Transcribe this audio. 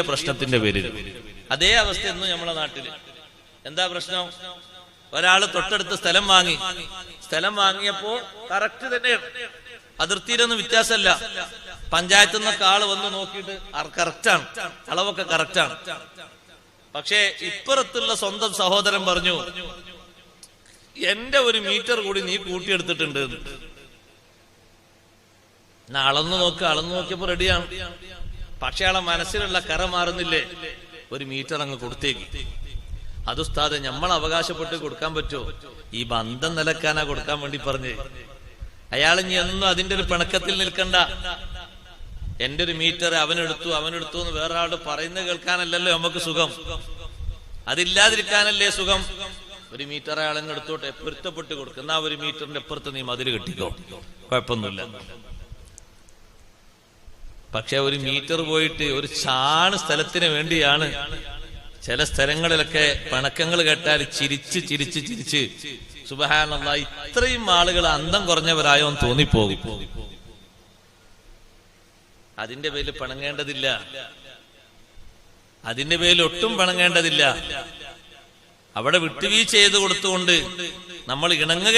പ്രശ്നത്തിന്റെ പേരിൽ. അതേ അവസ്ഥ ഒന്നും നമ്മളെ നാട്ടില്. എന്താ പ്രശ്നം? ഒരാള് തൊട്ടടുത്ത് സ്ഥലം വാങ്ങിയപ്പോ കറക്റ്റ് തന്നെയാണ്, അതിർത്തിയിലൊന്നും വ്യത്യാസമല്ല. പഞ്ചായത്തിൽ നിന്നൊക്കെ ആള് വന്ന് നോക്കിയിട്ട് കറക്റ്റാണ്, അളവൊക്കെ കറക്റ്റാണ്. പക്ഷേ ഇപ്പുറത്തുള്ള സ്വന്തം സഹോദരൻ പറഞ്ഞു, എന്റെ 1 മീറ്റർ കൂടി നീ കൂട്ടിയെടുത്തിട്ടുണ്ട്. അളന്നു നോക്കിയപ്പോ റെഡിയാണ്. പക്ഷെ ആളെ മനസ്സിലുള്ള കറ മാറുന്നില്ലേ? 1 മീറ്റർ അങ്ങ് കൊടുത്തേക്ക്. അത് ഉസ്താദെ നമ്മൾ അവകാശപ്പെട്ട് കൊടുക്കാൻ പറ്റുമോ? ഈ ബന്ധം നിലക്കാനാ കൊടുക്കാൻ വേണ്ടി പറഞ്ഞ്. അയാൾ ഇനി എന്നും അതിന്റെ ഒരു പിണക്കത്തിൽ നിൽക്കണ്ട. എന്റെ 1 മീറ്റർ അവനെടുത്തു എന്ന് വേറെ ആള് പറയുന്നത് കേൾക്കാനല്ലല്ലോ നമുക്ക് സുഖം, അതില്ലാതിരിക്കാനല്ലേ സുഖം. 1 മീറ്റർ അയാളെന്നെ എടുത്തോട്ടെ, പൊരുത്തപ്പെട്ട് കൊടുക്കുന്ന ആ 1 മീറ്ററിന്റെ അപ്പുറത്ത് നീ മതിൽ കെട്ടിക്കോ, കുഴപ്പമൊന്നുമില്ല. പക്ഷെ 1 മീറ്റർ പോയിട്ട് ഒരു ചാണ് സ്ഥലത്തിന് വേണ്ടിയാണ്. ചില സ്ഥലങ്ങളിലൊക്കെ പിണക്കങ്ങൾ കേട്ടാൽ ചിരിച്ച് സുബ്ഹാനല്ലാഹ്, ഇത്രയും ആളുകൾ അന്തം കുറഞ്ഞവരായോ എന്ന് തോന്നിപ്പോകും. അതിന്റെ പേരിൽ പിണങ്ങേണ്ടതില്ല, അതിന്റെ പേരിൽ ഒട്ടും പിണങ്ങേണ്ടതില്ല. അവിടെ വിട്ടുവീഴ്ച ചെയ്ത് കൊടുത്തുകൊണ്ട് നമ്മൾ ഇണങ്ങുക